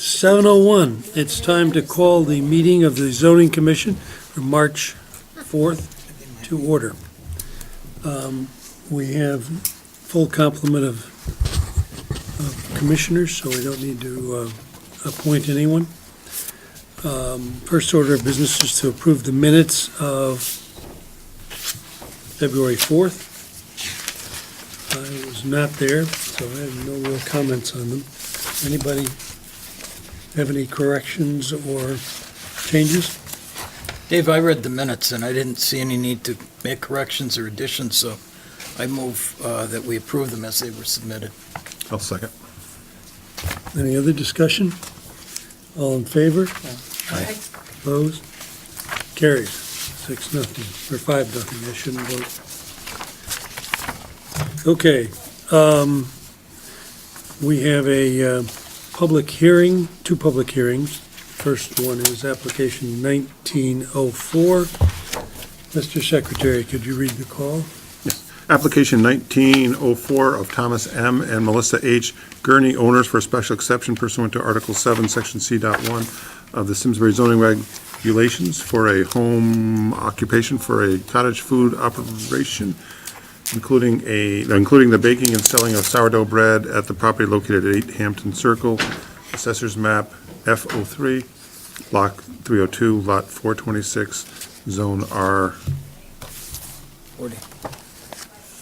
7:01, it's time to call the meeting of the zoning commission for March 4th to order. We have full complement of commissioners, so we don't need to appoint anyone. First order of business is to approve the minutes of February 4th. I was not there, so I have no real comments on them. Anybody have any corrections or changes? Dave, I read the minutes and I didn't see any need to make corrections or additions, so I move that we approve them as they were submitted. I'll second. Any other discussion? All in favor? Aye. Opposed? Carries 6-0, or 5-0, I shouldn't vote. Okay, we have a public hearing, two public hearings. First one is application 1904. Mr. Secretary, could you read the call? Application 1904 of Thomas M. and Melissa H. Gurney, owners, for a special exception pursuant to Article 7, Section C.1 of the Simsbury zoning regulations for a home occupation for a cottage food operation, including the baking and selling of sourdough bread at the property located at 8 Hampton Circle, Assessor's Map F03, Block 302, Lot 426, Zone R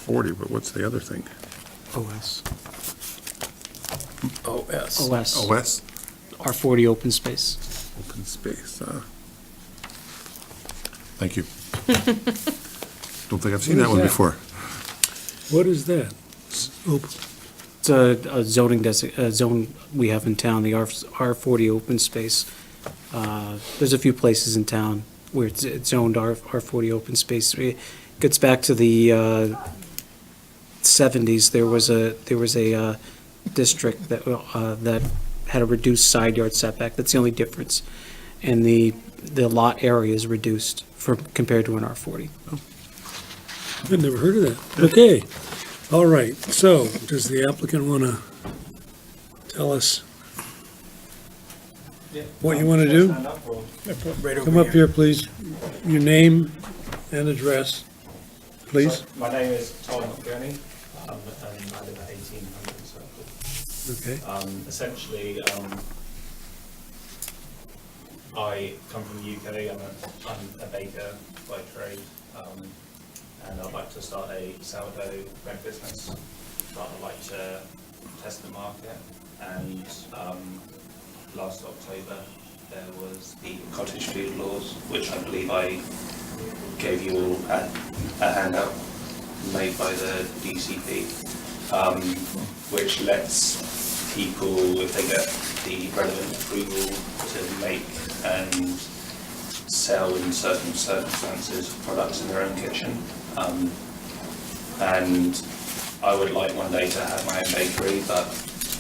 40, but what's the other thing? OS. OS. OS. OS? R40 open space. Open space. Thank you. Don't think I've seen that one before. What is that? Open. It's a zone we have in town, the R40 open space. There's a few places in town where it's zoned R40 open space. It gets back to the 70s. There was a district that had a reduced side yard setback. That's the only difference. And the lot area is reduced compared to an R40. I've never heard of that. Okay, all right. So, does the applicant want to tell us what you want to do? Right over Come up here, please. Your name and address, please. So, my name is Tom Gurney, and I live at 1800 Circle. Okay. Essentially, I come from the UK. I'm a baker by trade, and I'd like to start a sourdough bread business. But I'd like to test the market. And last October, there was the cottage food laws, which I believe I gave you all a handout made by the DCP, which lets people, if they get the relevant approval, to make and sell in certain circumstances products in their own kitchen. And I would like one day to have my own bakery, but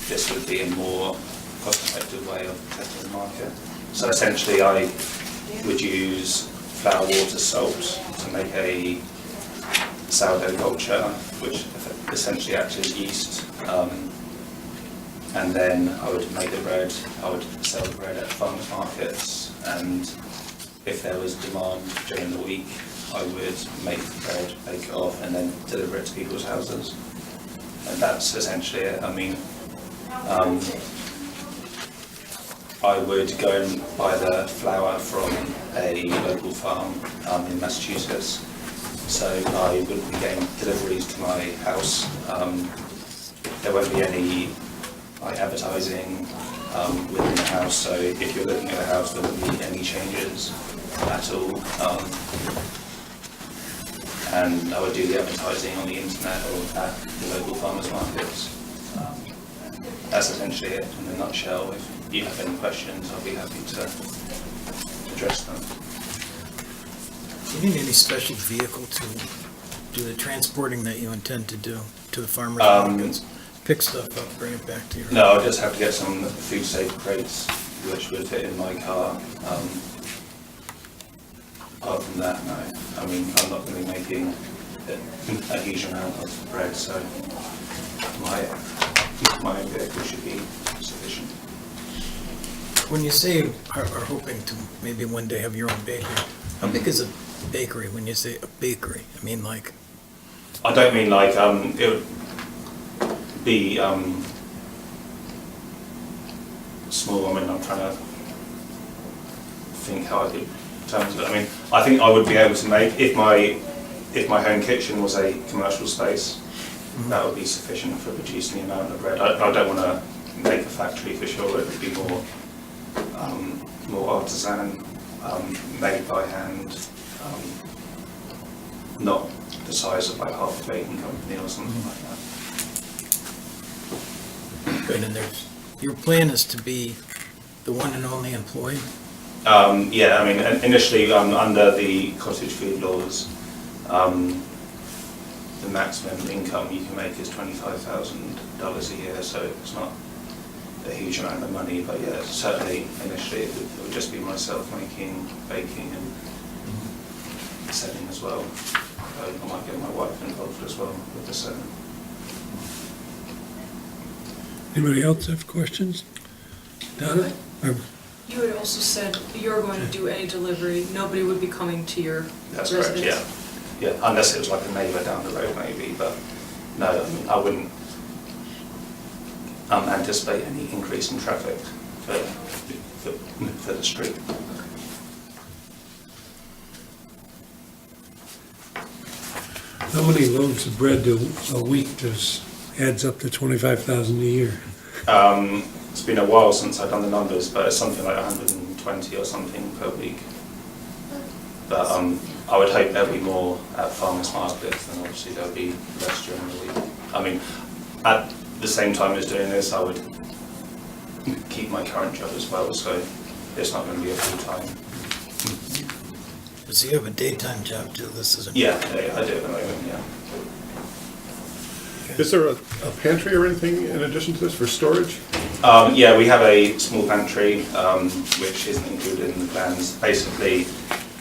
this would be a more cost-effective way of testing the market. So essentially I would use flour, water, salt to make a sourdough culture, which essentially acts as yeast. And then I would make the bread, I would sell the bread at farmers markets, and if there was demand during the week, I would make the bread, bake it off, and then deliver it to people's houses. And that's essentially it. I mean, I would go and buy the flour from a local farm in Massachusetts. So I wouldn't be getting deliveries to my house. There won't be any advertising within the house, so if you're looking at a house, there won't be any changes at all. And I would do the advertising on the internet or at the local farmers markets. That's essentially it in a nutshell. If you have any questions, I'll be happy to address them. Do you need any special vehicle to do the transporting that you intend to do to the farmers markets? Pick stuff up, bring it back to your... No, I'll just have to get some food safe crates, which would fit in my car. Apart from that, no. I mean, I'm not going to be making a huge amount of bread, so my own vehicle should be sufficient. When you say are hoping to maybe one day have your own bakery, how big is a bakery when you say a bakery? I mean, like, I don't mean like, it would be, small. I mean, I'm trying to think how I could terms it. I mean, I think I would be able to make, if my home kitchen was a commercial space, that would be sufficient for producing the amount of bread. I don't want to make a factory for sure. It would be more artisan, made by hand, not the size of like half a baking company or something like that. good, and your plan is to be the one and only employee? Yeah, I mean, initially, under the cottage food laws, the maximum income you can make is $25,000 a year, so it's not a huge amount of money, but yeah, certainly initially it would just be myself making, baking and selling as well. I might get my wife involved as well with the selling. Anybody else have questions? Donna? You had also said you're going to do any delivery, nobody would be coming to your That's residence? correct, yeah. Yeah, unless it was like a neighbour down the road maybe, but no, I mean, I wouldn't anticipate any increase in traffic for the street. How many loaves of bread a week adds up to 25,000 a year? It's been a while since I've done the numbers, but it's something like 120 or something per week. But I would hope there'll be more at farmers markets, and obviously there'll be less during the week. I mean, at the same time as doing this, I would keep my current job as well, so it's not going to be a full-time. So you have a daytime job too, this isn't? Yeah, I do at the moment, yeah. Is there a pantry or anything in addition to this for storage? Yeah, we have a small pantry, which isn't included in the plans. Basically,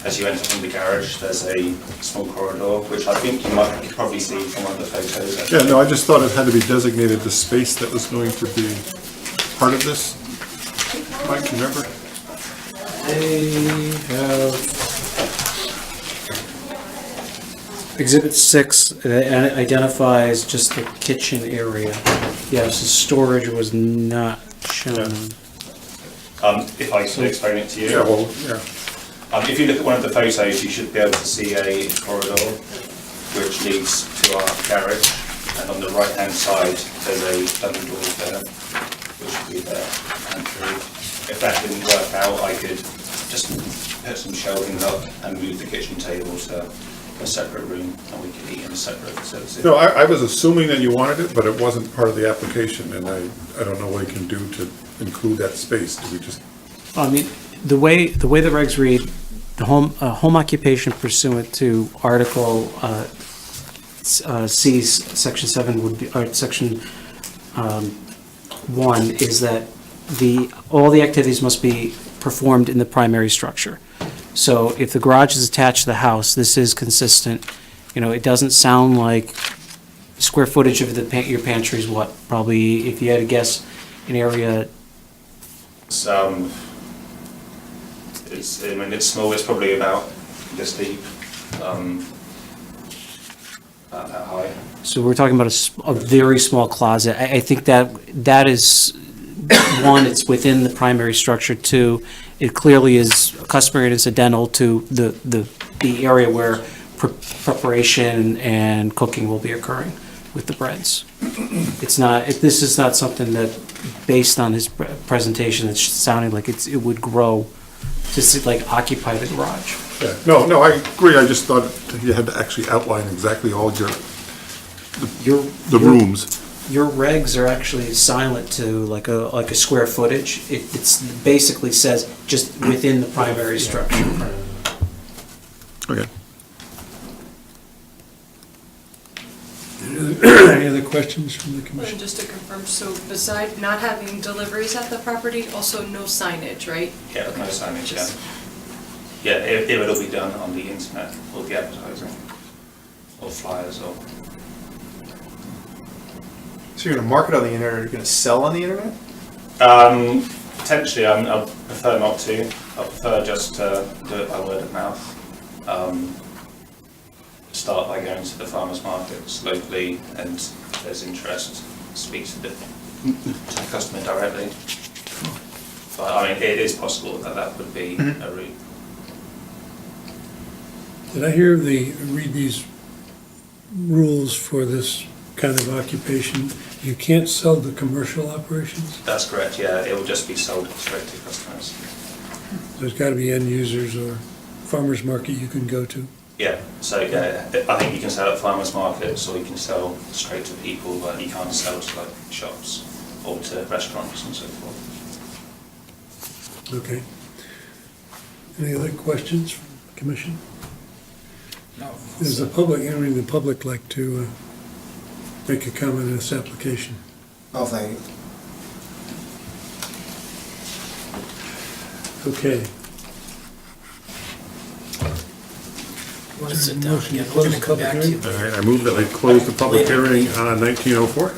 as you enter from the garage, there's a small corridor, which I think you might probably see from one of the photos. Yeah, no, I just thought it had to be designated the space that was going to be part of this. Mike, you remember? They have Exhibit 6, and it identifies just the kitchen area. Yes, the storage was not shown. If I could explain it to you. Yeah, well, yeah. If you look at one of the photos, you should be able to see a corridor which leads to our garage, and on the right-hand side, there's a double door there, which would be the pantry. If that didn't work out, I could just put some shelving up and move the kitchen table to a separate room, and we could eat in a separate facility. No, I was assuming that you wanted it, but it wasn't part of the application, and I don't know what you can do to include that space. Do we just, I mean, the way the regs read, the home occupation pursuant to Article C, Section 7 would be, or Section 1 is that all the activities must be performed in the primary structure. So if the garage is attached to the house, this is consistent. You know, it doesn't sound like square footage of your pantry is what? Probably, if you had to guess, an area. I mean, it's small. It's probably about this deep, about that high. So we're talking about a very small closet. I think that is, one, it's within the primary structure. Two, it clearly is customary and incidental to the area where preparation and cooking will be occurring with the breads. This is not something that, based on his presentation, it's sounding like it would grow to like occupy the garage. yeah, no, I agree, I just thought you had to actually outline exactly all the rooms. Your regs are actually silent to like a square footage. It's basically says just within the primary structure. Okay. Any other questions from the And commission? just to confirm, so beside not having deliveries at the property, also no signage, right? Yeah, Okay. no signage, yeah. Just- Yeah, it would all be done on the internet, or the advertising, or flyers, or... So you're gonna market on the internet, or you're gonna sell on the internet? Potentially, I prefer not to. I prefer just to do it by word of mouth. Start by going to the farmers markets locally, and if there's interest, speak to the customer directly. But I mean, it is possible that that would be a route. Did I read these rules for this kind of occupation? You can't sell the commercial operations? That's correct, yeah. It will just be sold straight to customers. There's got to be end users or farmers market you can go to. Yeah, so yeah, I think you can sell at farmers markets, or you can sell straight to people, but you can't sell to like shops or to restaurants and so forth. Okay. Any other questions from the commission? No. Does the public like to make a comment on this application? Oh, thank you. Okay. You want to sit down Motion to again? We're going to close come the back public to you. All right, I move that we close the public hearing on 1904.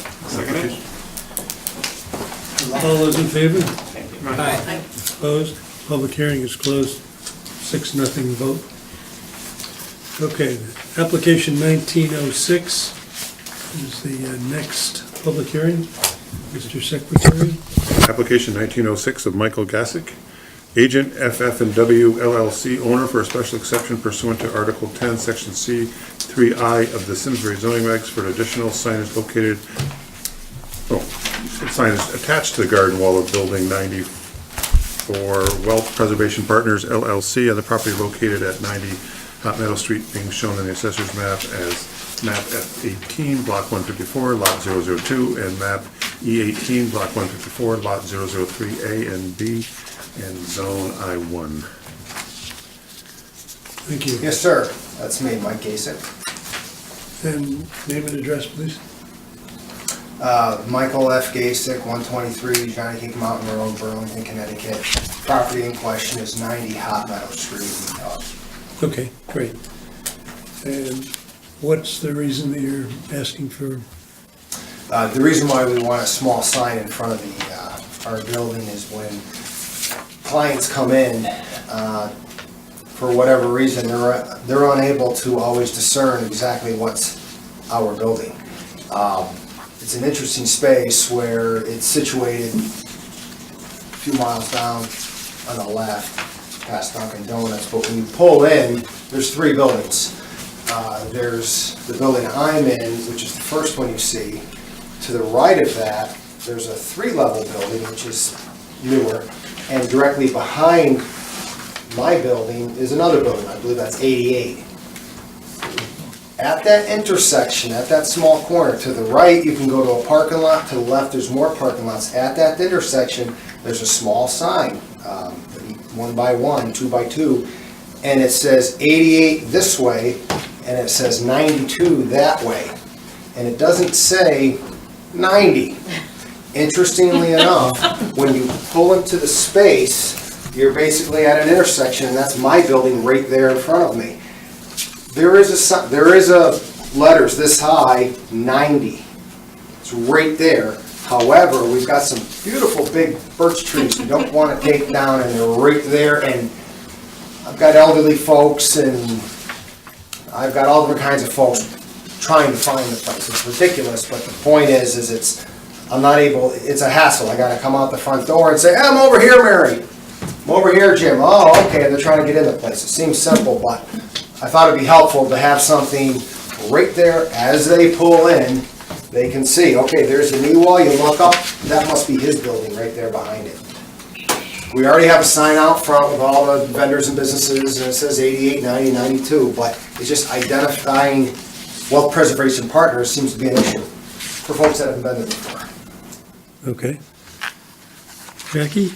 All those in favor? Thank you. Aye. Opposed? Public hearing is closed. 6-0 vote. Okay, application 1906 is the next public hearing. Mr. Secretary? Application 1906 of Michael Gassick, agent FF&W LLC, owner for a special exception pursuant to Article 10, Section C, 3I of the Simsbury zoning regs for an additional signage located, signage attached to the garden wall of Building 90 for Wealth Preservation Partners LLC on the property located at 90 Hot Meadow Street, being shown in the assessor's map as map F18, block 154, lot 002, and map E18, block 154, lot 003A and B, and zone I1. Thank you. Yes, sir. That's me, Mike Gasek. And name and address, please. Michael F. Gasek, 123 Johnny Cake Mountain Road, Burlington, Connecticut. Property in question is 90 Hot Meadow Street. Okay, great. And what's the reason that you're asking for? The reason why we want a small sign in front of our building is when clients come in, for whatever reason, they're unable to always discern exactly what's our building. It's an interesting space where it's situated a few miles down on the left, past Dunkin' Donuts, but when you pull in, there's 3 buildings. There's the building I'm in, which is the first one you see. To the right of that, there's a 3-level building, which is newer, and directly behind my building is another building, I believe that's 88. At that intersection, at that small corner, to the right, you can go to a parking lot, to the left, there's more parking lots. At that intersection, there's a small sign, 1 by 1, 2 by 2, and it says 88 this way, and it says 92 that way. And it doesn't say 90. Interestingly enough, when you pull into the space, you're basically at an intersection, and that's my building right there in front of me. There is a letters this high, 90. It's right there. However, we've got some beautiful big birch trees we don't want to take down, and they're right there. And I've got elderly folks, and I've got all different kinds of folks trying to find the place. It's ridiculous, but the point is I'm not able, it's a hassle. I got to come out the front door and say, hey, I'm over here, Mary. I'm over here, Jim. Oh, okay, they're trying to get in the place. It seems simple, but I thought it'd be helpful to have something right there as they pull in. They can see, okay, there's the knee wall, you look up, that must be his building right there behind it. We already have a sign out front with all the vendors and businesses, and it says 88, 90, 92, but it's just identifying Wealth Preservation Partners seems to be an issue for folks that haven't been there before. Okay. Jackie?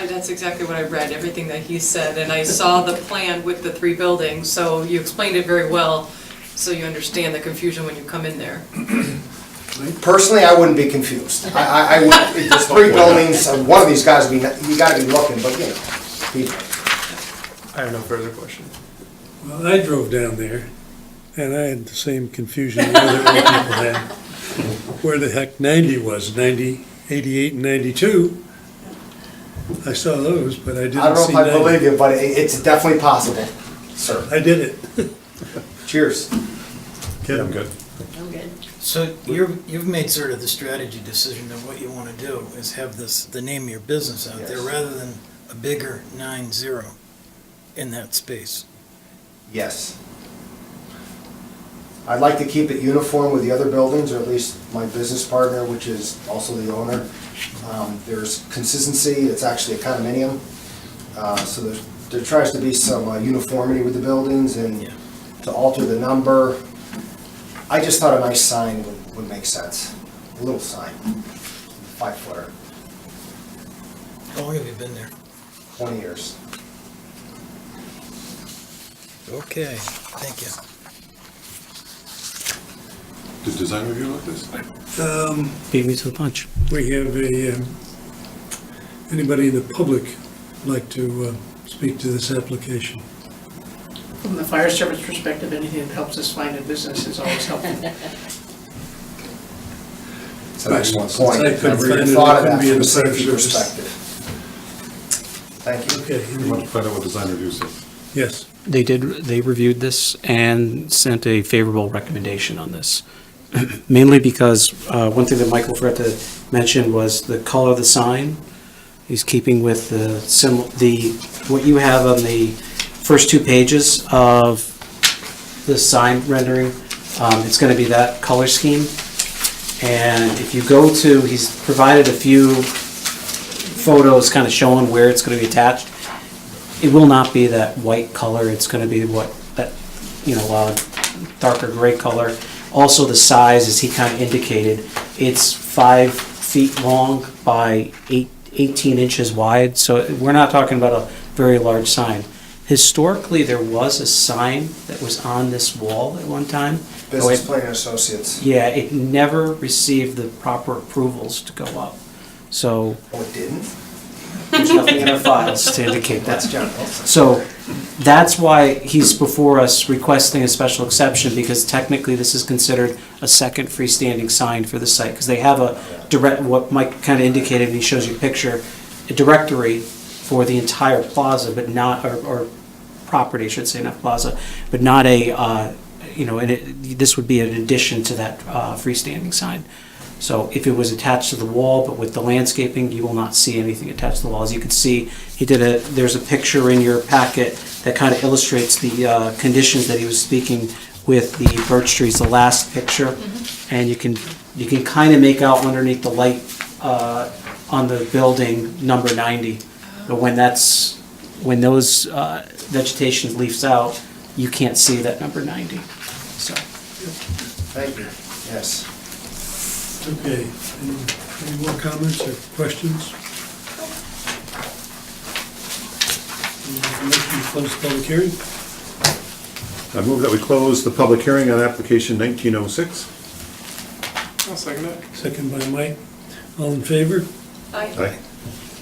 That's exactly what I read, everything that he said, and I saw the plan with the 3 buildings, so you explained it very well, so you understand the confusion when you come in there. Personally, I wouldn't be confused. I would, if there's 3 buildings, one of these guys, you gotta be looking, but you know, people. I have no further questions. Well, I drove down there, and I had the same confusion the other people had. Where the heck 90 was, 90, 88, and 92, I saw those, but I I don't didn't know see if I believe that. you, but it's definitely possible, sir. I did it. Cheers. Okay, I'm good. I'm good. So you've made sort of the strategy decision of what you want to do is have this, the name of your business out there Yes. rather than a bigger 9-0 in that space. Yes. I'd like to keep it uniform with the other buildings, or at least my business partner, which is also the owner. There's consistency, it's actually a condominium, so there tries to be some uniformity with the buildings and Yeah. to alter the number. I just thought a nice sign would make sense, a little sign, 5-footer, How long have you been there? 20 years. Okay, thank you. Did design review look this? Beat me to the punch. We have anybody in the public like to speak to this application? From the fire service perspective, anything that helps us find a business is always helpful. It's an excellent point. I couldn't Never even find it, thought I of that couldn't be in from a the fire safety service. perspective. Thank you. Okay, We want to find out what design review says. yes. They reviewed this and sent a favorable recommendation on this. Mainly because, one thing that Michael forgot to mention was the color of the sign. He's keeping with what you have on the first 2 pages of the sign rendering. It's gonna be that color scheme. And if you go to, he's provided a few photos kind of showing where it's gonna be attached. It will not be that white color, it's gonna be darker gray color. Also, the size, as he kind of indicated, it's 5 feet long by 18 inches wide, so we're not talking about a very large sign. Historically, there was a sign that was on this wall at one time. Business Planning Associates. Yeah, it never received the proper approvals to go up. So Oh, it didn't? there's nothing in our files to indicate That's that. John Wilson. So that's why he's before us requesting a special exception, because technically this is considered a second freestanding sign for the site, because they have a direct, what Mike kind of indicated, and he shows you a picture, a directory for the entire plaza, but not, or property, I should say, not plaza, but not this would be an addition to that freestanding sign. So if it was attached to the wall, but with the landscaping, you will not see anything attached to the wall. As you can see, there's a picture in your packet that kind of illustrates the conditions that he was speaking with the birch trees, the last picture. And you can kind of make out underneath the light on the building, number 90. But when those vegetation leaves out, you can't see that number 90. So. Thank you, yes. Okay, any more comments or questions? Motion to close the public hearing? I move that we close the public hearing on application 1906. I'll second it. Second by Mike. All in favor? Aye.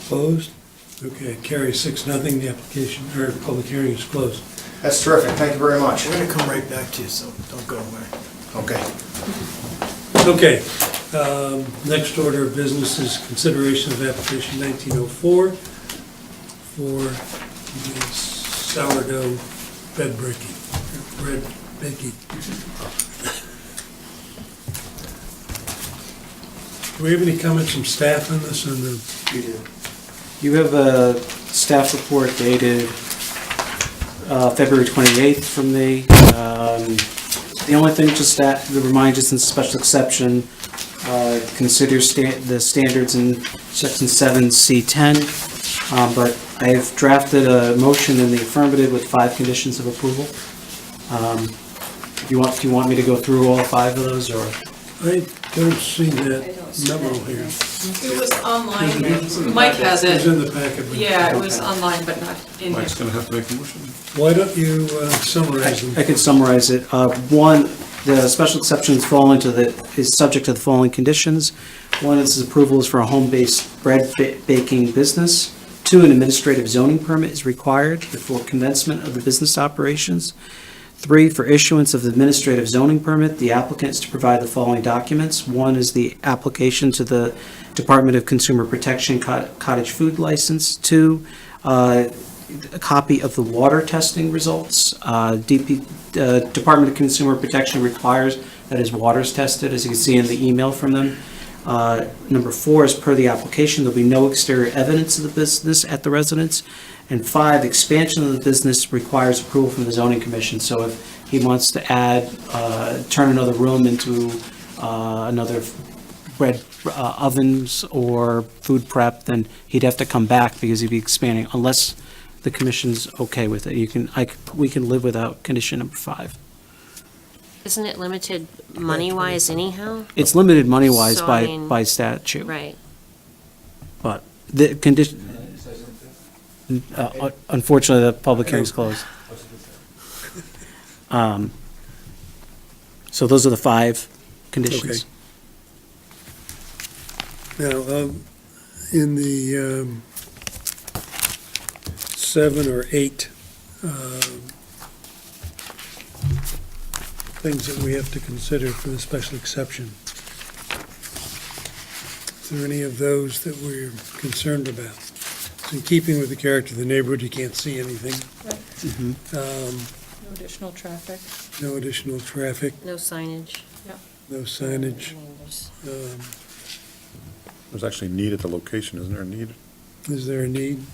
Opposed? Okay, carries 6-0. The application, or public hearing is closed. That's terrific, thank you very much. We're gonna come right back to you, so don't go away. Okay. Okay, next order of business is consideration of application 1904 for the sourdough bread baking. Do we have any comments from staff on this? You do. You have a staff report dated February 28th from me. The only thing just to remind you, since special exception, consider the standards in section 7C10, but I've drafted a motion in the affirmative with 5 conditions of approval. Do you want me to go through all 5 of those, or? I don't see that memo here. It was online, Mike has It's in it. the packet. but- Yeah, it was online, but not in here. Mike's gonna have to make a motion. Why don't you summarize them? I could summarize it. One, the special exceptions fall is subject to the following conditions. One is approval is for a home-based bread baking business. 2, an administrative zoning permit is required before commencement of the business operations. 3, for issuance of the administrative zoning permit, the applicant is to provide the following documents. 1 is the application to the Department of Consumer Protection cottage food license. 2, a copy of the water testing results. Department of Consumer Protection requires that his water is tested, as you can see in the email from them. Number 4 is per the application, there'll be no exterior evidence of the business at the residence. And 5, expansion of the business requires approval from the zoning commission. So if he wants to add, turn another room into another bread ovens or food prep, then he'd have to come back because he'd be expanding, unless the commission's okay with it. We can live without condition number 5. Isn't it limited money-wise anyhow? It's limited money-wise So, I mean- by statute. Right. But the condition, unfortunately, the public hearing's closed. So those are the 5 conditions. Now, in the 7 or 8 things that we have to consider for the special exception, is there any of those that we're concerned about? It's in keeping with the character of the neighborhood, you can't see anything. No additional traffic. No additional traffic, No signage. no signage. I mean, there's- There's actually need at the location, isn't there a need? Is there a need?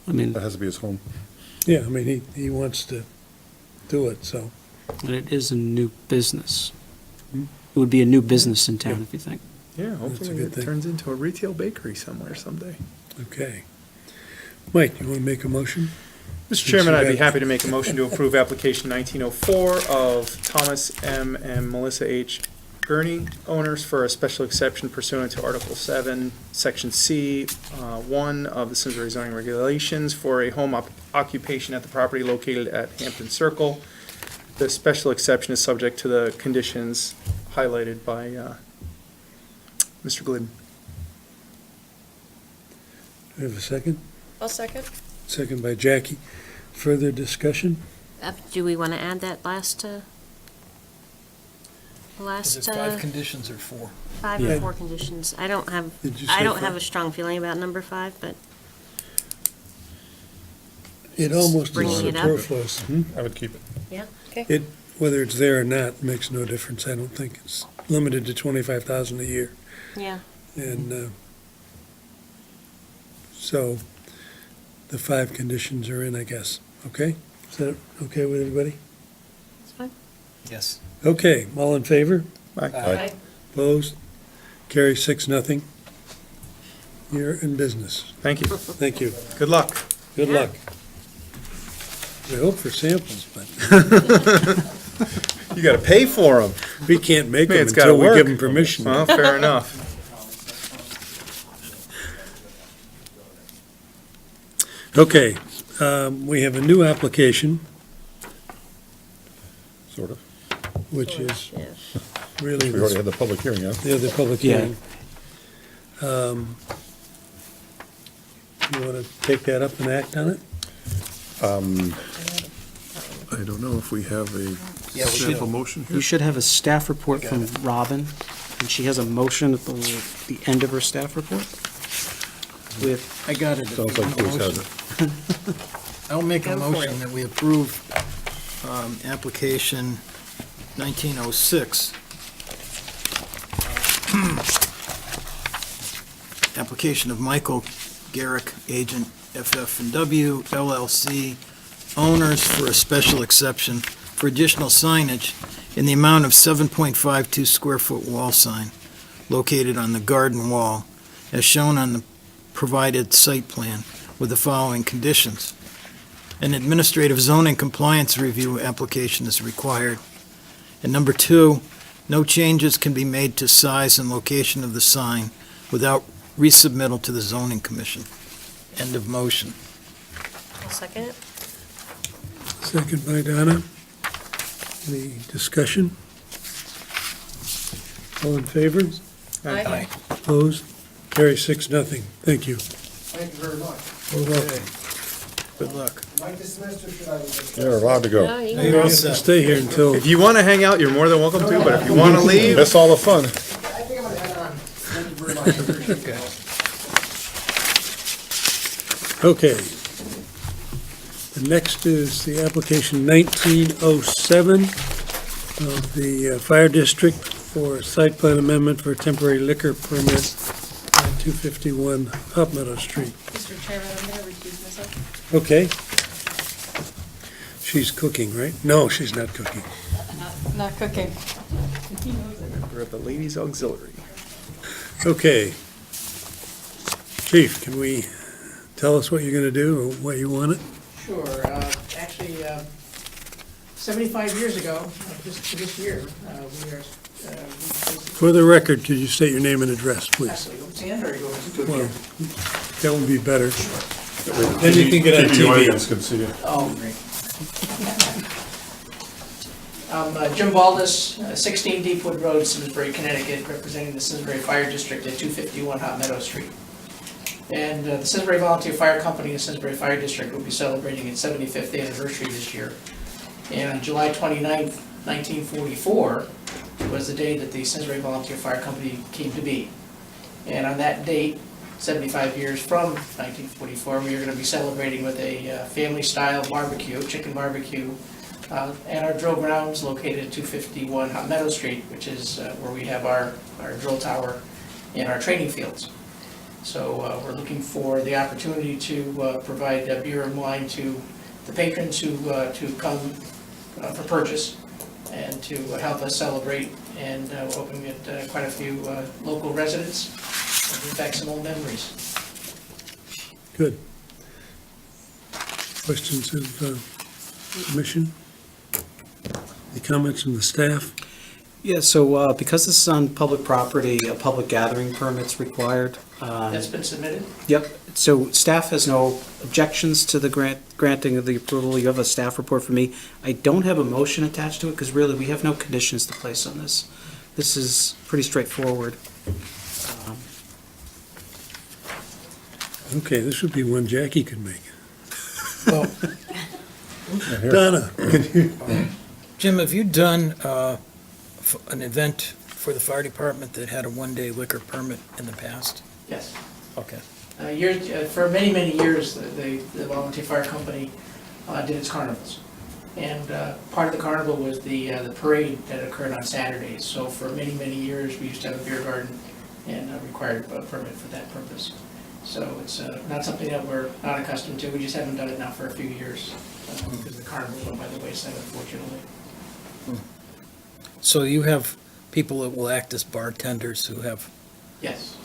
I mean, That has to be his home. Yeah, I mean, he wants to do it, so. but it is a new business. It would be a new business in town, if you think. Yeah, a hopefully good it thing. turns into a retail bakery somewhere someday. Okay. Mike, you want to make a motion? Mr. Chairman, I'd be happy to make a motion to approve application 1904 of Thomas M. and Melissa H. Gurney, owners, for a special exception pursuant to Article 7, Section C, 1 of the Simsbury zoning regulations for a home occupation at the property located at Hampton Circle. The special exception is subject to the conditions highlighted by Mr. Glidden. Do we have a second? I'll second. Second by Jackie. Further discussion? Do we want to add that last, Is it 5 conditions or 4? 5 Yeah. or 4 conditions? I don't have Did you say a 5? strong feeling about number 5, but It almost is Bringing it up. superfluous. I would keep it. yeah. It, whether it's there or not, makes no difference. I don't think it's limited to 25,000 a year. Yeah. And so the 5 conditions are in, I guess. Okay? Is that okay with everybody? It's fine. Yes. Okay, all in favor? Aye. Opposed? Carry 6-0. You're in business. Thank you. Thank you. Good luck. Good Yeah. luck. We hope for samples, but You got to pay for them. we can't make Man, them it's gotta until we work. give them permission. Well, fair enough. Okay, we have a new application, Sort of. which is Yeah. really We already had the public hearing, yeah? the other public Yeah. hearing. You want to take that up and act on it? I don't know if we have a Yeah, we sample do. motion You here. should have a staff report from Robin, and she has a motion at the end of her staff report. With, I got it. Sounds like Bruce has it. I'll make a Go for motion it. that we approve application 1906. Application of Michael Garrick, agent FF&W LLC, owners for a special exception for additional signage in the amount of 7.52 square foot wall sign located on the garden wall, as shown on the provided site plan, with the following conditions. An administrative zoning compliance review application is required. And number 2, no changes can be made to size and location of the sign without resubmittal to the zoning commission. End of motion. I'll second it. Second by Donna. Any discussion? All in favor? Aye. Opposed? Carry 6-0. Thank you. Thank you very much. You're welcome. Good luck. Am I dismissed or should I? You're allowed to go. No, you You're can- all You have to set. stay here until, If you want to hang out, you're more than welcome to, but if you want to leave, Miss all the fun. I think I'm gonna head on. Thank you very much. I appreciate it. okay. The next is the application 1907 of the Fire District for site plan amendment for a temporary liquor permit at 251 Hop Meadow Street. Mr. Chairman, I'm gonna recuse myself. Okay. She's cooking, right? No, she's not cooking. Not cooking. member of the Ladies Auxiliary. Okay. Chief, can we tell us what you're gonna do or what you want it? Sure, actually, 75 years ago, this year, we are, For the record, could you state your name and address, please? actually, go stand or go to Well, here? that would be better. Then you can get on The TV. audience can see you. Oh, great. I'm Jim Baldus, 16 Deepwood Road, Simsbury, Connecticut, representing the Simsbury Fire District at 251 Hot Meadow Street. And the Simsbury Volunteer Fire Company and Simsbury Fire District will be celebrating its 75th anniversary this year. And on July 29th, 1944, was the day that the Simsbury Volunteer Fire Company came to be. And on that date, 75 years from 1944, we are going to be celebrating with a family-style barbecue, chicken barbecue, at our drill grounds located at 251 Hot Meadow Street, which is where we have our drill tower and our training fields. So we're looking for the opportunity to provide beer and wine to the patrons who come for purchase and to help us celebrate, and we're hoping that quite a few local residents will bring back some old memories. Good. Questions of commission? Any comments from the staff? Yeah, so because this is on public property, a public gathering permit's required. That's been submitted? Yep, so staff has no objections to the granting of the approval. You have a staff report for me. I don't have a motion attached to it, because really, we have no conditions to place on this. This is pretty straightforward. Okay, this would be one Jackie could make. Well, Donna, Jim, have you done an event for the fire department that had a one-day liquor permit in the past? Yes. Okay. For many, many years, the volunteer fire company did its carnivals. And part of the carnival was the parade that occurred on Saturdays. So for many, many years, we used to have a beer garden and required a permit for that purpose. So it's not something that we're not accustomed to. We just haven't done it now for a few years because the carnival went by the wayside, unfortunately. So you have people that will act as bartenders who have Yes.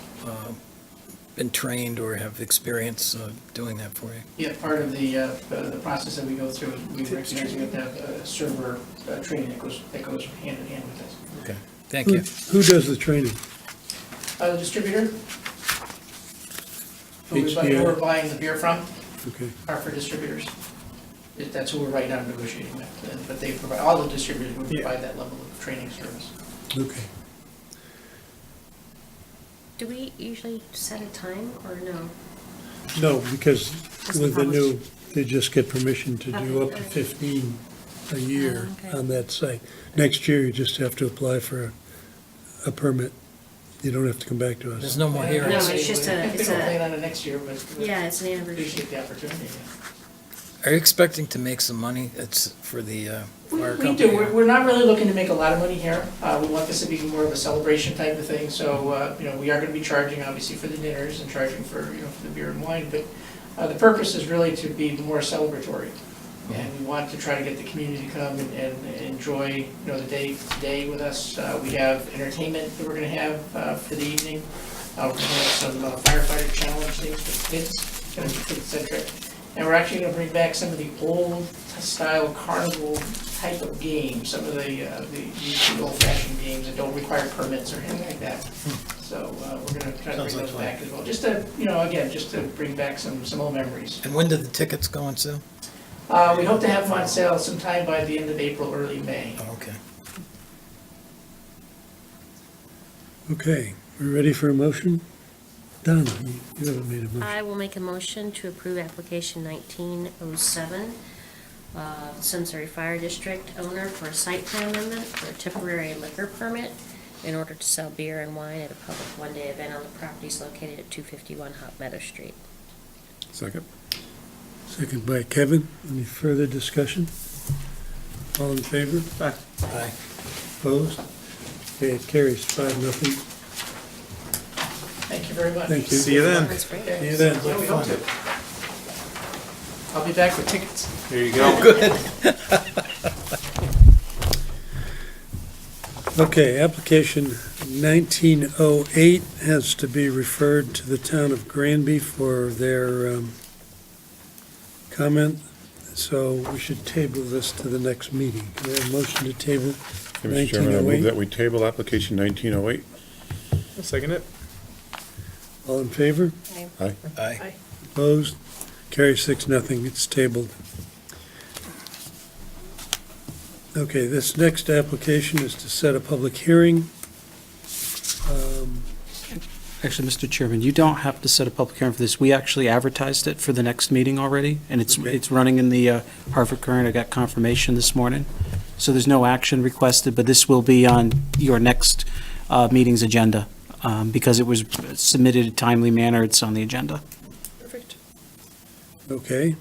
been trained or have experience doing that for you? Yeah, part of the process that we go through, we recognize we have to have a server training that goes hand in hand with this. Okay, thank you. who does the training? The distributor, who HDR. we're buying the beer from, Okay, are for distributors. That's who we're right now negotiating with, but they provide, all the distributors would provide that level of training service. okay. Do we usually set a time or no? No, because with the How new, they just get permission to do up to Okay. 15 a year Oh, okay. on that site. Next year, you just have to apply for a permit. You don't have to come back to There's us. no more No, hearings. it's just a- I think it's we'll a- plan on it next year, but Yeah, it's an anniversary. appreciate the opportunity. Are you expecting to make some money? It's for the fire We company? do, we're not really looking to make a lot of money here. We want this to be more of a celebration type of thing, so, we are gonna be charging obviously for the dinners and charging for, for the beer and wine, but the purpose is really to be more celebratory. And we want to try to get the community to come and enjoy, the day today with us. We have entertainment that we're gonna have for the evening. We're gonna have some firefighter challenge things for the kids, it's gonna be kid-centric. And we're actually gonna bring back some of the old style carnival type of games, some of the old-fashioned games that don't require permits or anything like that. So we're gonna try to Sounds bring like those back as well, just to, again, just to bring back some old memories. And when do the tickets go on sale? We hope to have them on sale sometime by the end of April, early May. Oh, okay. Okay, we ready for a motion? Donna, you haven't made a motion. I will make a motion to approve application 1907, Simsbury Fire District owner for a site plan amendment for a temporary liquor permit in order to sell beer and wine at a public one-day event on the properties located at 251 Hot Meadow Street. Second. Second by Kevin. Any further discussion? All in favor? Aye. Opposed? Okay, it carries 5-0. Thank you very much. Thank you. See you then. That's great. See you then. Yeah, we hope to. I'll be back with tickets. There you go. Good. Okay, application 1908 has to be referred to the town of Granby for their comment, so we should table this to the next meeting. Can I have a motion to table Mr. Chairman, I move 1908? that we table application 1908. I'll second it. All in favor? Aye. Opposed? Carry 6-0. It's tabled. Okay, this next application is to set a public hearing. Actually, Mr. Chairman, you don't have to set a public hearing for this. We actually advertised it for the next meeting already, and it's Okay. it's running in the Hartford Courant. I got confirmation this morning. So there's no action requested, but this will be on your next meeting's agenda. Because it was submitted in a timely manner, it's on the agenda. Perfect. Okay,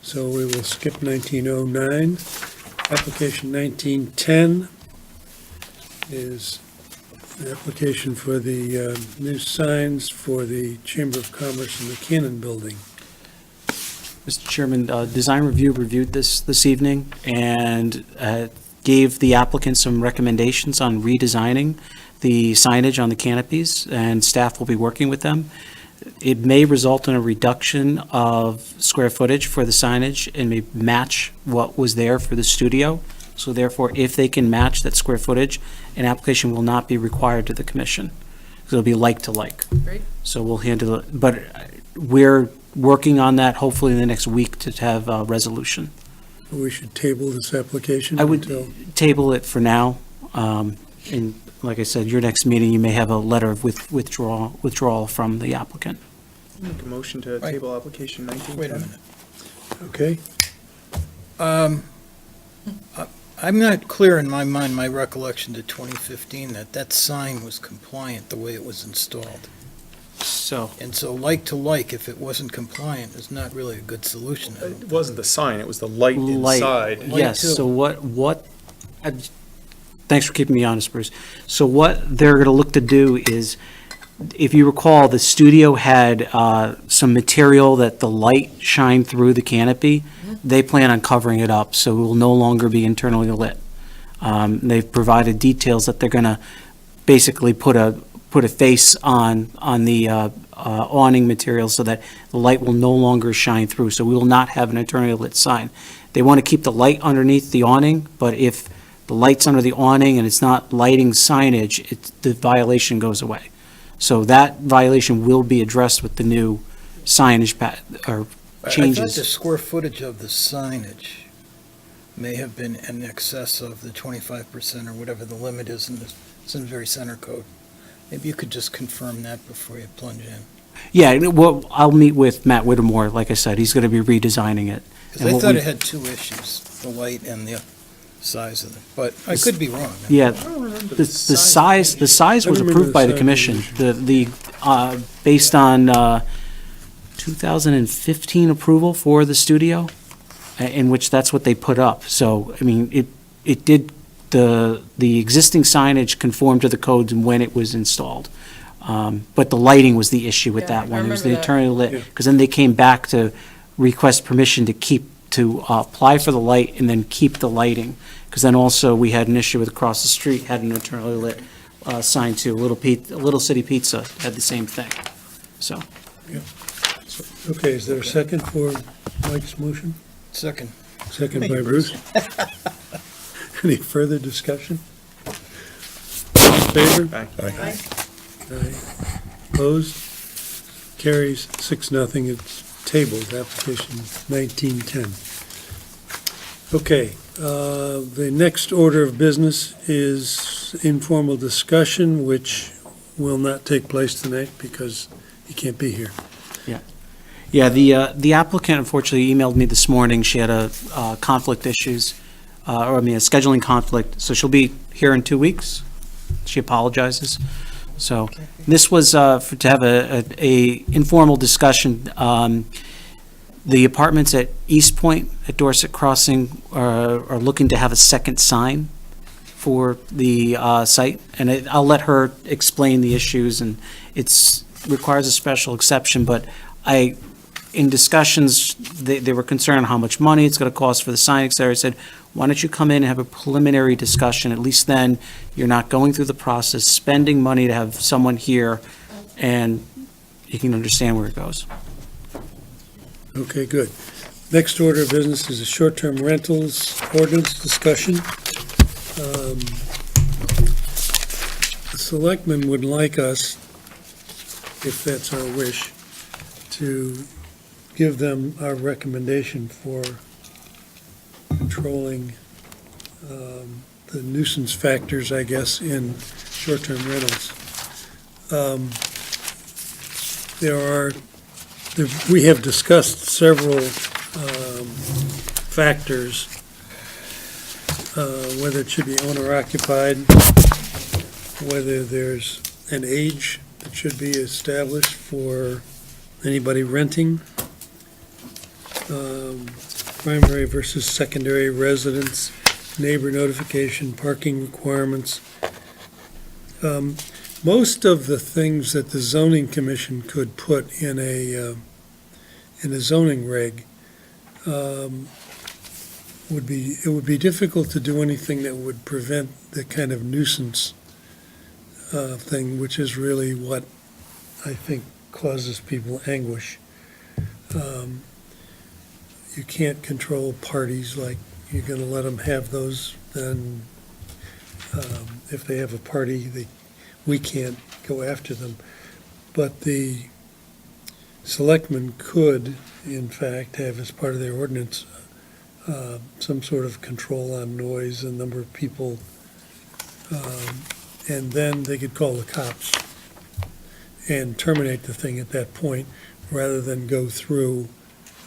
so we will skip 1909. Application 1910 is an application for the new signs for the Chamber of Commerce in the Cannon Building. Mr. Chairman, Design Review reviewed this evening and gave the applicant some recommendations on redesigning the signage on the canopies, and staff will be working with them. It may result in a reduction of square footage for the signage and may match what was there for the studio. So therefore, if they can match that square footage, an application will not be required to the commission. It'll be like to like. Great. So we'll handle it, but we're working on that hopefully in the next week to have a resolution. We should table this application I would until, table it for now. And like I said, your next meeting, you may have a letter of withdrawal from the applicant. Make a motion to Right. table application 1910. Wait a minute. okay? I'm not clear in my mind, my recollection to 2015, that sign was compliant the way it was installed. So, And so like to like, if it wasn't compliant, is not really a good solution. I don't It think. wasn't the sign, it was the light Light. inside. yes, too. so thanks for keeping me honest, Bruce. So what they're going to look to do is, if you recall, the studio had some material that the light shined through the canopy. They plan on covering it up, so it will no longer be internally lit. They've provided details that they're going to basically put a face on the awning material so that the light will no longer shine through. So we will not have an internally lit sign. They want to keep the light underneath the awning, but if the light's under the awning and it's not lighting signage, the violation goes away. So that violation will be addressed with the new signage or I thought the changes. square footage of the signage may have been in excess of the 25% or whatever the limit is in the Simsbury Center Code. Maybe you could just confirm that before you plunge in. Yeah, well, I'll meet with Matt Whittemore. Like I said, he's going to be redesigning it. Because And I what thought we- it had two issues, the light and the size of it, but I could be wrong. Yeah, I don't remember the size was I remember approved the by the size commission. being Based on 2015 approval for the studio, in which that's what they put up. So, I mean, it did, the existing signage conformed to the codes when it was installed. But the lighting was the issue with Yeah, that I one. It was the remember that. internally Yeah. lit, because then they came back to request permission to apply for the light and then keep the lighting. Because then also, we had an issue with across the street, had an internally lit sign too. Little City Pizza had the same thing, so. Okay, is there a second for Mike's motion? Second. Second Thank by you, Bruce. Any further discussion? All in favor? Aye. Aye. Opposed? Carries 6-0. It's tabled, application 1910. Okay, the next order of business is informal discussion, which will not take place tonight because he can't be here. Yeah, the applicant unfortunately emailed me this morning. She had a conflict issues, a scheduling conflict, so she'll be here in 2 weeks. She apologizes. So this was to have a informal discussion. The apartments at East Point, at Dorset Crossing, are looking to have a second sign for the site, and I'll let her explain the issues, and requires a special exception, but in discussions, they were concerned on how much money it's going to cost for the sign, et cetera. I said, why don't you come in and have a preliminary discussion? At least then, you're not going through the process, spending money to have someone here, and you can understand where it goes. Okay, good. Next order of business is a short-term rentals ordinance discussion. The selectmen would like us, if that's our wish, to give them our recommendation for controlling the nuisance factors, I guess, in short-term rentals. We have discussed several factors, whether it should be owner-occupied, whether there's an age that should be established for anybody renting, primary versus secondary residence, neighbor notification, parking requirements. Most of the things that the zoning commission could put in a zoning reg would be difficult to do anything that would prevent the kind of nuisance thing, which is really what I think causes people anguish. You can't control parties, like you're going to let them have those, then if they have a party, we can't go after them. But the selectmen could, in fact, have as part of their ordinance some sort of control on noise, the number of people, and then they could call the cops and terminate the thing at that point, rather than go through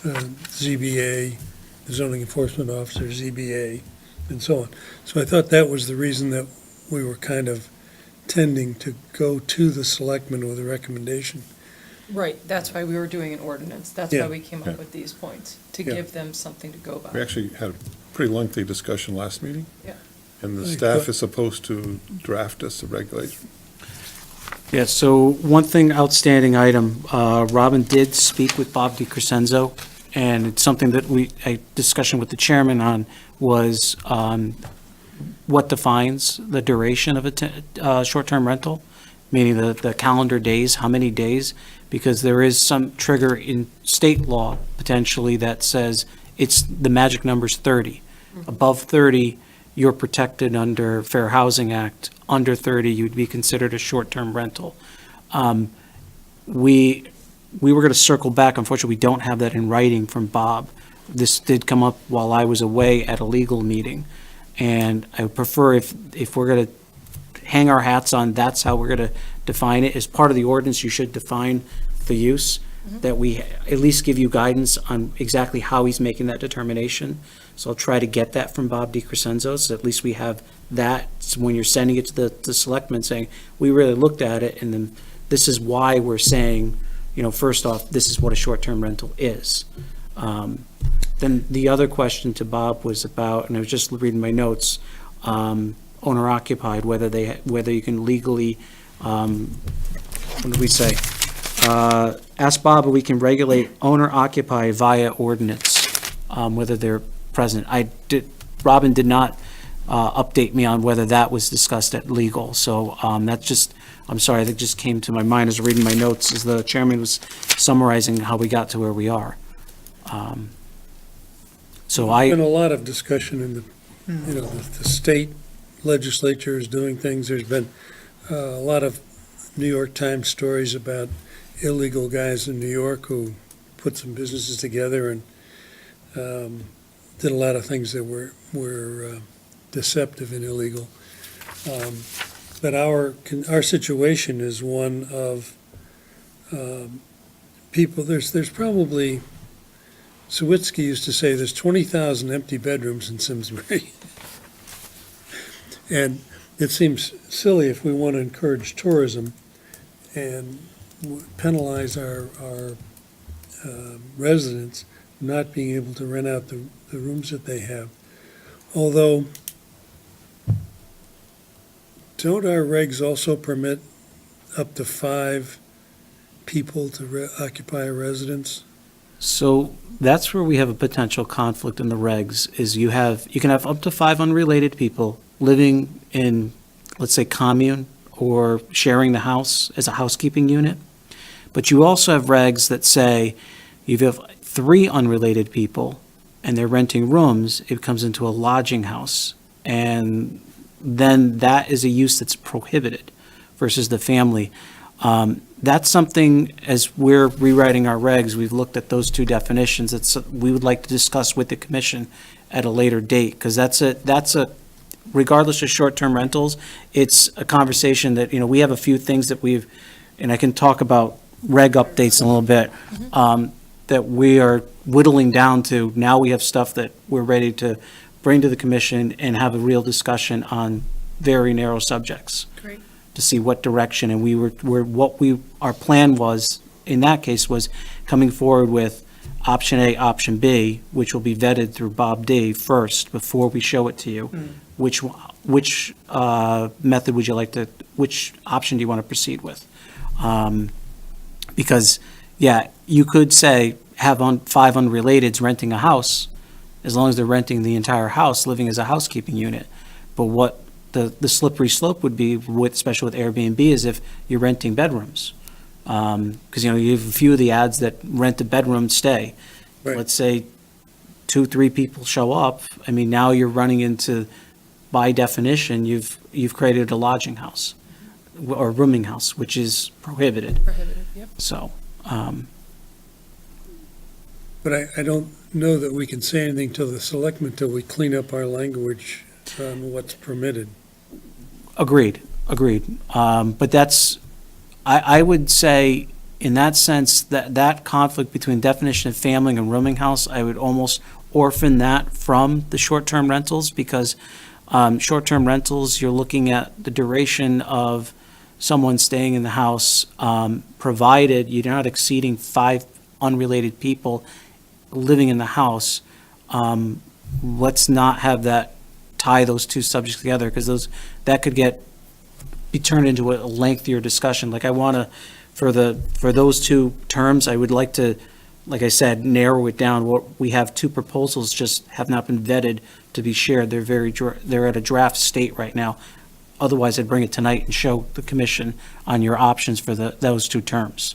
ZBA, the zoning enforcement officer, ZBA, and so on. So I thought that was the reason that we were kind of tending to go to the selectmen with a recommendation. Right, that's why we were doing an ordinance. That's Yeah. why we came up with these points, to Yeah. give them something to go by. We actually had a pretty lengthy discussion last meeting. Yeah. And the Right, staff but- is supposed to draft us a regulation. Yeah, so one thing, outstanding item, Robin did speak with Bob DiCrescenzo, and it's something that a discussion with the chairman on was what defines the duration of a short-term rental, meaning the calendar days, how many days, because there is some trigger in state law potentially that says the magic number's 30. Above 30, you're protected under Fair Housing Act. Under 30, you'd be considered a short-term rental. We were going to circle back. Unfortunately, we don't have that in writing from Bob. This did come up while I was away at a legal meeting. And I would prefer if we're going to hang our hats on, that's how we're going to define it. As part of the ordinance, you should define the use, that we at least give you guidance on exactly how he's making that determination. So I'll try to get that from Bob DiCrescenzo, so at least we have that. So when you're sending it to the selectmen saying, we really looked at it, and then this is why we're saying, first off, this is what a short-term rental is. Then the other question to Bob was about, and I was just reading my notes, owner-occupied, whether you can legally, what did we say? Ask Bob if we can regulate owner-occupied via ordinance, whether they're present. Robin did not update me on whether that was discussed at legal, so that's just, I'm sorry, that just came to my mind as reading my notes as the chairman was summarizing how we got to where we are. So There's been a lot of discussion in the state legislature is doing things. There's been a lot of New York Times stories about illegal guys in New York who put some businesses together and did a lot of things that were deceptive and illegal. But our situation is one of people, there's probably, Sawitsky used to say there's 20,000 empty bedrooms in Simsbury. And it seems silly if we want to encourage tourism and penalize our residents not being able to rent out the rooms that they have. Although, don't our regs also permit up to 5 people to occupy a residence? So that's where we have a potential conflict in the regs, is you can have up to 5 unrelated people living in, let's say, commune or sharing the house as a housekeeping unit. But you also have regs that say if you have 3 unrelated people and they're renting rooms, it comes into a lodging house. And then that is a use that's prohibited versus the family. That's something, as we're rewriting our regs, we've looked at those 2 definitions. We would like to discuss with the commission at a later date, because that's a, regardless of short-term rentals, it's a conversation that, we have a few things that and I can talk about reg updates in a little bit, that we are whittling down to. Now we have stuff that we're ready to bring to the commission and have a real discussion on very narrow subjects. Great. To see what direction, and our plan was, in that case, was coming forward with option A, option B, which will be vetted through Bob D first before we show it to you. Which method would you like to, which option do you want to proceed with? Because, you could say, have 5 unrelateds renting a house, as long as they're renting the entire house, living as a housekeeping unit. But what the slippery slope would be, especially with Airbnb, is if you're renting bedrooms. Because, you have a few of the ads that rent a bedroom, stay. Right. Let's say 2-3 people show up, now you're running into, by definition, you've created a lodging house or rooming house, which is prohibited. Prohibited, yep. So, But I don't know that we can say anything till the selectmen, till we clean up our language on what's permitted. agreed. But that's, I would say, in that sense, that conflict between definition of family and rooming house, I would almost orphan that from the short-term rentals, because short-term rentals, you're looking at the duration of someone staying in the house, provided you're not exceeding 5 unrelated people living in the house. Let's not have that tie those 2 subjects together, because that could be turned into a lengthier discussion. Like, I want to, for those 2 terms, I would like to, like I said, narrow it down. What we have 2 proposals just have not been vetted to be shared. They're at a draft state right now. Otherwise, I'd bring it tonight and show the commission on your options for those 2 terms.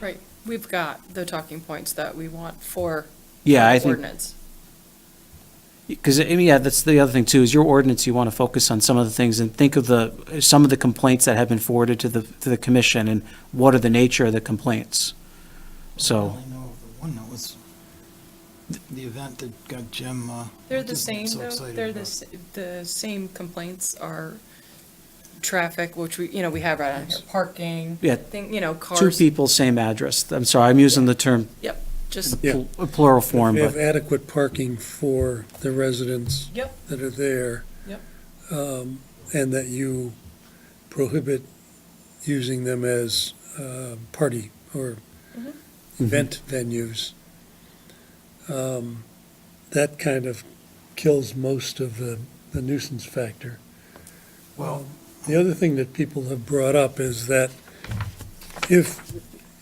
Right, we've got the talking points that we want for Yeah, I the think, ordinance. because, that's the other thing too, is your ordinance, you want to focus on some of the things and think of some of the complaints that have been forwarded to the commission, and what are the nature of the complaints. So, I know of the one that was the event that got Jim. They're the same, so though. excited They're about. the same complaints are traffic, which we have right on here, parking, Yeah. two two people, same address. I'm sorry, I'm using the term just, Yeah. plural form, We have but, adequate parking for the residents Yep. that are there. Yep. And that you prohibit using them as party or Mhm. event venues. That kind of kills most of the nuisance factor. Well, The other thing that people have brought up is that if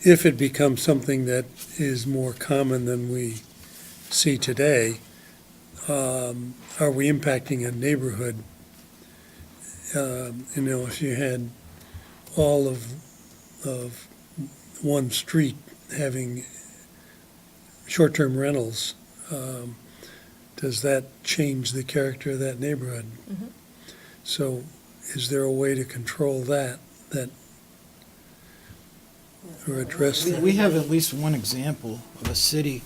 it becomes something that is more common than we see today, are we impacting a neighborhood? If you had all of one street having short-term rentals, does that change the character of that neighborhood? Mhm. So is there a way to control that or address that? we have at least one example of a city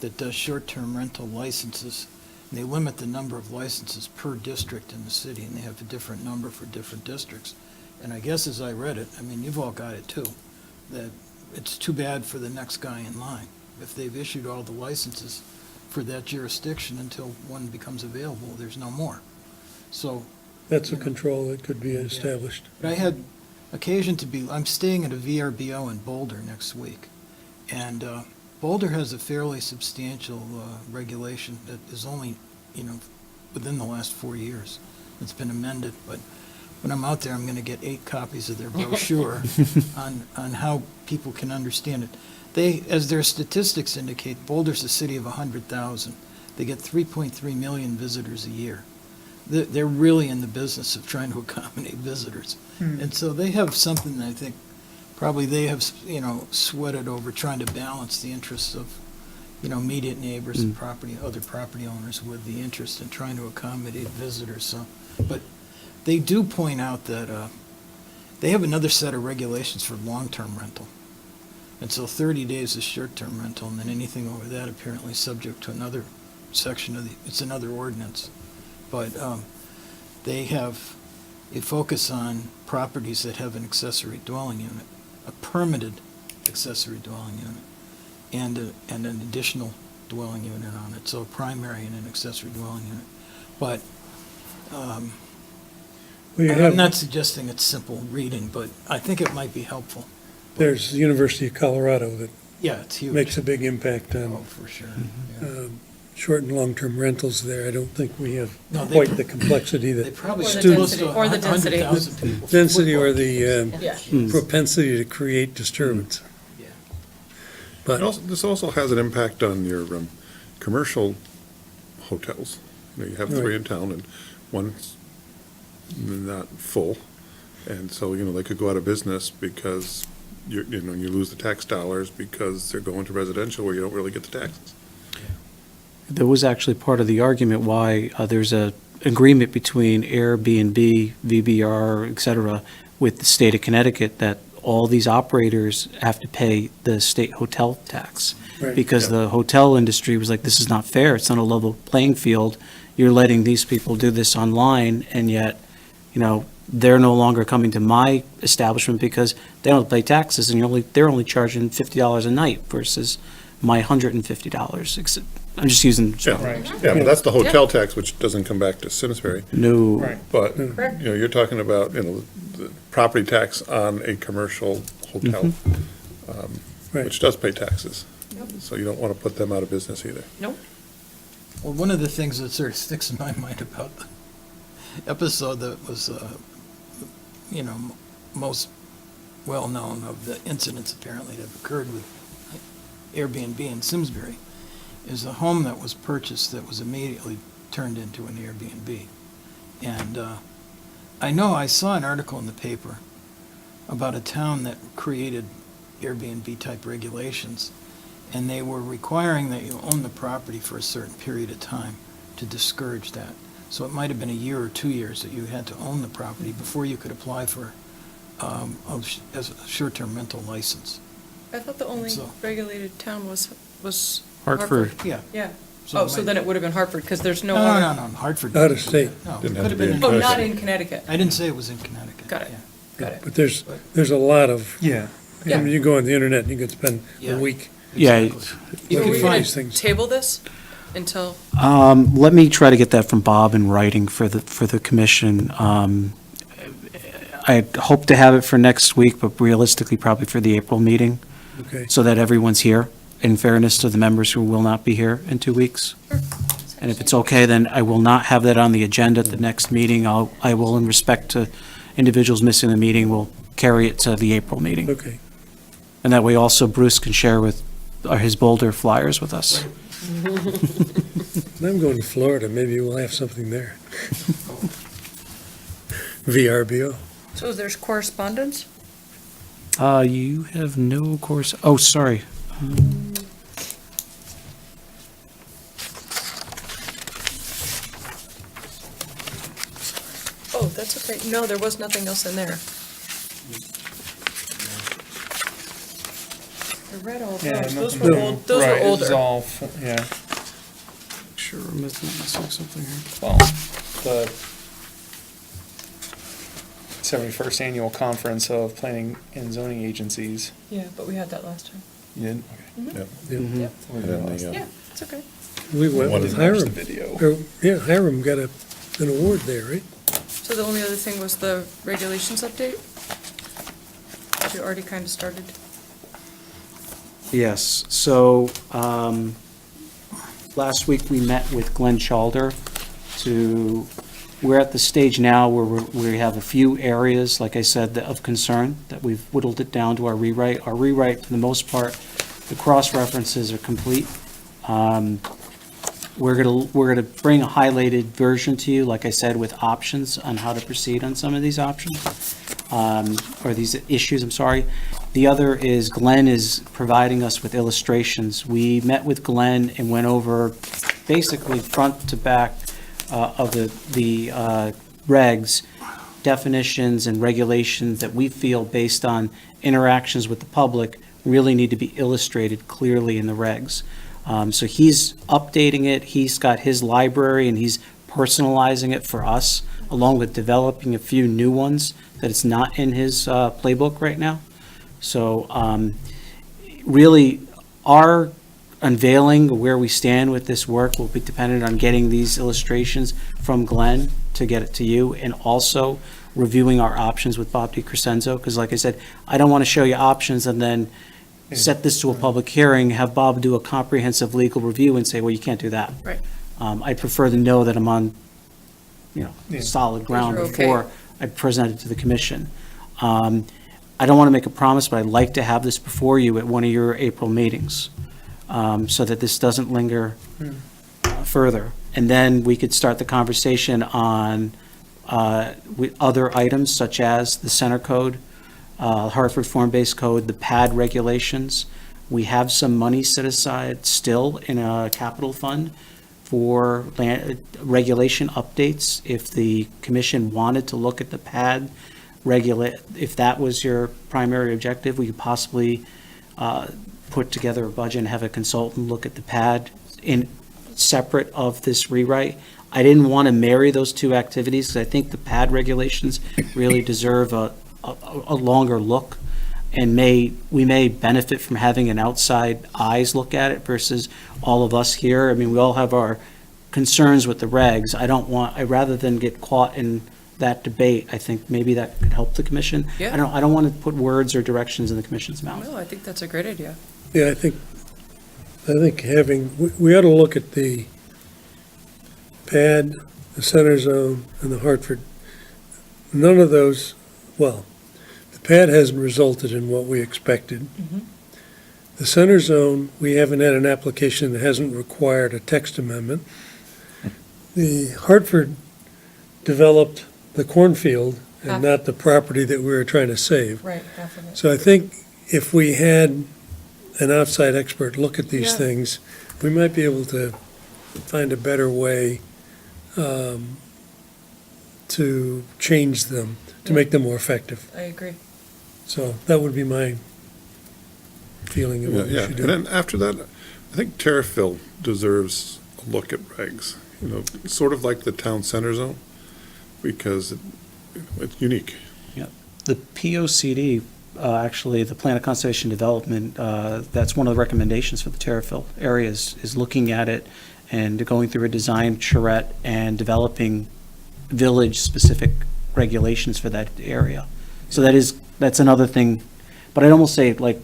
that does short-term rental licenses. And they limit the number of licenses per district in the city, and they have a different number for different districts. And I guess as I read it, you've all got it too, that it's too bad for the next guy in line. If they've issued all the licenses for that jurisdiction until one becomes available, there's no more. So, That's a control that could be established. but I had occasion I'm staying at a VRBO in Boulder next week. And Boulder has a fairly substantial regulation that is only, within the last 4 years. It's been amended, but when I'm out there, I'm going to get 8 copies of their brochure on how people can understand it. As their statistics indicate, Boulder's a city of 100,000. They get 3.3 million visitors a year. They're really in the business of trying to accommodate visitors. And so they have something that I think probably they have, sweated over trying to balance the interests of, immediate neighbors and other property owners with the interest in trying to accommodate visitors. So, but they do point out that they have another set of regulations for long-term rental. And so 30 days is short-term rental, and then anything over that apparently is subject to another section of it's another ordinance. But they focus on properties that have an accessory dwelling unit, a permitted accessory dwelling unit, and an additional dwelling unit on it, so a primary and an accessory dwelling unit. But Well, you I'm have, not suggesting it's simple reading, but I think it might be helpful. there's the University of Colorado that Yeah, it's huge. makes a big impact Oh, on for sure. Yeah. short and long-term rentals there. I don't think we have No, they- quite the complexity They that probably Or the get close density- to or the density. 100,000 people. for density or football. the Yeah. propensity to create disturbance. Yeah. But This also has an impact on your commercial hotels. You have 3 in town, and one's not full, and so, they could go out of business because you lose the tax dollars because they're going to residential where you don't really get the taxes. That was actually part of the argument why there's a agreement between Airbnb, VBR, et cetera, with the state of Connecticut that all these operators have to pay the state hotel tax. Right. Because the hotel industry was like, this is not fair, it's not a level playing field. You're letting these people do this online, and yet, they're no longer coming to my establishment because they don't pay taxes, and they're only charging $50 a night versus my $150. I'm just using. Yeah, but that's the hotel tax, which doesn't come back to Simsbury. No. Right. But, Correct. you're talking about, the property tax on a commercial hotel, Right. which does pay taxes. Yep. So you don't want to put them out of business either. Well, one of the things that sort of sticks in my mind about the episode that was, most well-known of the incidents apparently that have occurred with Airbnb in Simsbury is a home that was purchased that was immediately turned into an Airbnb. And I saw an article in the paper about a town that created Airbnb-type regulations, and they were requiring that you own the property for a certain period of time to discourage that. So it might have been a year or 2 years that you had to own the property before you could apply for as a short-term rental license. I thought the only So- regulated town was Hartford. Yeah. Yeah. So Oh, it so might- then it would have been Hartford, because there's no No, other. no, Hartford. Out of state. No, it Didn't could have have to be been in Oh, in, not in Connecticut. I didn't say it was in Connecticut. Got it. Yeah. Got it. But there's a lot of, Yeah. I mean, you go on the internet and you could spend Yeah. a week. Yeah. You Are can we find gonna these things. table this until, Let me try to get that from Bob in writing for the commission. I hope to have it for next week, but realistically, probably for the April meeting, Okay, so that everyone's here, in fairness to the members who will not be here in 2 weeks. And if it's okay, then I will not have that on the agenda at the next meeting. I will, in respect to individuals missing the meeting, will carry it to the April meeting. okay. And that way also Bruce can share with his Boulder flyers with us. And I'm going to Florida, maybe we'll have something there. VRBO. so there's correspondence? You have no course, oh, sorry. Oh, that's okay. No, there was nothing else in there. I read all Yeah, those. Those nothing- were old, those were Right, this is older. all, yeah, Sure, I'm missing something here. well, the 71st Annual Conference of Planning and Zoning Agencies. Yeah, but we had that last time. You did? Okay. Yeah. And then the, Yeah, it's okay. We went One with is Watch the Hiram. video. Yeah, Hiram got an award there, right? So the only other thing was the regulations update? Which you already kind of started. Yes, so, last week we met with Glenn Chalder we're at the stage now where we have a few areas, like I said, of concern, that we've whittled it down to our rewrite. Our rewrite, for the most part, the cross-references are complete. We're gonna bring a highlighted version to you, like I said, with options on how to proceed on some of these options, or these issues, I'm sorry. The other is Glenn is providing us with illustrations. We met with Glenn and went over basically front to back of the regs, definitions and regulations that we feel based on interactions with the public really need to be illustrated clearly in the regs. So he's updating it, he's got his library, and he's personalizing it for us, along with developing a few new ones that it's not in his playbook right now. So really, our unveiling where we stand with this work will be dependent on getting these illustrations from Glenn to get it to you, and also reviewing our options with Bob DiCrescenzo, because like I said, I don't want to show you options and then set this to a public hearing, have Bob do a comprehensive legal review and say, well, you can't do that. Right. I prefer to know that I'm on, solid ground Those are okay. before I present it to the commission. I don't want to make a promise, but I'd like to have this before you at one of your April meetings, so that this doesn't linger further. And then we could start the conversation on with other items such as the center code, Hartford form-based code, the pad regulations. We have some money set aside still in a capital fund for regulation updates. If the commission wanted to look at the pad if that was your primary objective, we could possibly put together a budget and have a consultant look at the pad in separate of this rewrite. I didn't want to marry those two activities because I think the pad regulations really deserve a longer look, and we may benefit from having an outside eyes look at it versus all of us here. I mean, we all have our concerns with the regs. I'd rather than get caught in that debate, I think maybe that could help the commission. Yeah. I don't want to put words or directions in the commission's mouth. No, I think that's a great idea. Yeah, I think we ought to look at the pad, the center zone, and the Hartford. None of those, well, the pad hasn't resulted in what we expected. The center zone, we haven't had an application that hasn't required a text amendment. The Hartford developed the cornfield and not the property that we were trying to save. Right, half of it. So I think if we had an outside expert look at these Yeah. things, we might be able to find a better way to change them, to make them more effective. I agree. So that would be my feeling of what we Yeah, should and do. then after that, I think Terriffill deserves a look at regs, sort of like the town center zone, because it's unique. The POCD, actually, the Plan of Conservation Development, that's one of the recommendations for the Terriffill areas, is looking at it and going through a design charrette and developing village-specific regulations for that area. So that's another thing, but I'd almost say, like,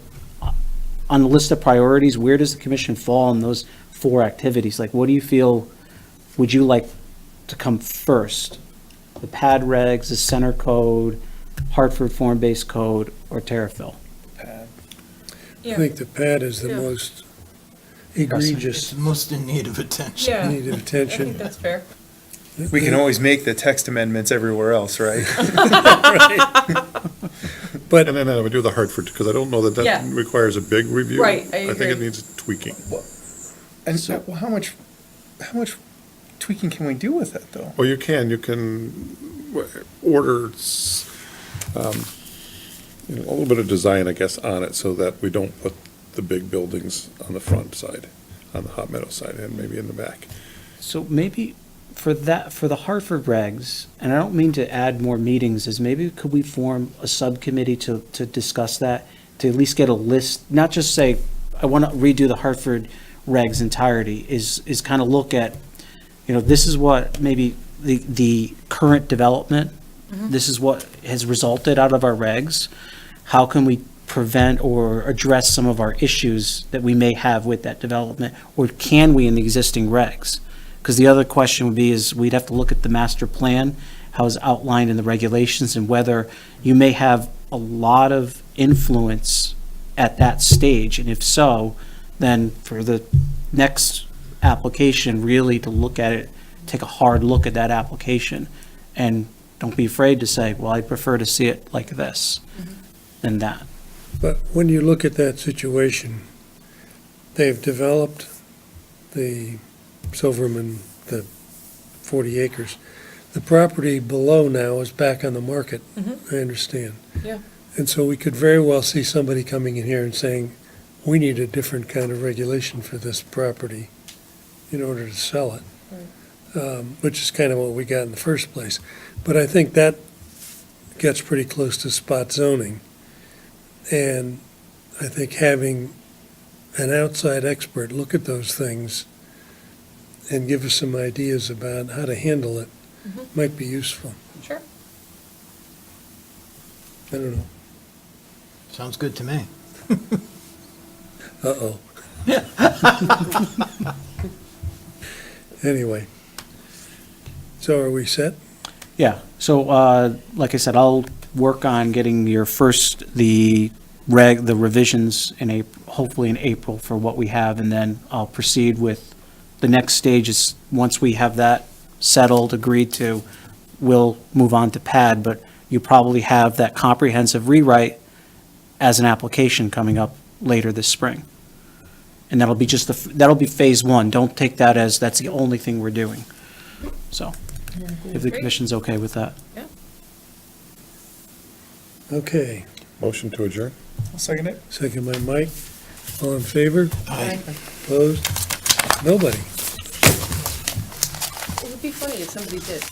on the list of priorities, where does the commission fall on those four activities? Like, what do you feel, would you like to come first? The pad regs, the center code, Hartford form-based code, or Terriffill? Pad. I think the pad is the Yeah. most It's egregious, most in need of attention. Yeah, needed I think attention. that's fair. We can always make the text amendments everywhere else, right? But And then I would do the Hartford, because I don't know that Yeah. that requires a big review. Right, I think it agree. needs tweaking. And well, how much tweaking can we do with it, though? Well, you can order, a little bit of design, I guess, on it, so that we don't put the big buildings on the front side, on the Hot Meadow side, and maybe in the back. So maybe for the Hartford regs, and I don't mean to add more meetings, is maybe could we form a subcommittee to discuss that? To at least get a list, not just say, I want to redo the Hartford regs entirety, is kind of look at, this is what maybe the current development, this is what has resulted out of our regs. How can we prevent or address some of our issues that we may have with that development? Or can we in the existing regs? Because the other question would be is we'd have to look at the master plan, how it's outlined in the regulations, and whether you may have a lot of influence at that stage. And if so, then for the next application, really to look at it, take a hard look at that application. And don't be afraid to say, well, I prefer to see it like this than that. But when you look at that situation, they've developed the Silverman, the 40 acres. The property below now is back on the market, I understand. Yeah. And so we could very well see somebody coming in here and saying, we need a different kind of regulation for this property in order to sell it, which is kind of what we got in the first place. But I think that gets pretty close to spot zoning. And I think having an outside expert look at those things and give us some ideas about how to handle it might be useful. Sure. I don't know. Sounds good to me. Uh-oh. Anyway. So are we set? Yeah, so, like I said, I'll work on getting the revisions hopefully in April for what we have, and then I'll proceed with the next stage is, once we have that settled, agreed to, we'll move on to PAD, but you probably have that comprehensive rewrite as an application coming up later this spring. And that'll be that'll be phase one. Don't take that as that's the only thing we're doing. So, if the commission's okay with that. Okay. Motion to adjourn? I'll second it. Second by Mike. All in favor? Aye. Opposed? Nobody. It would be funny if somebody did.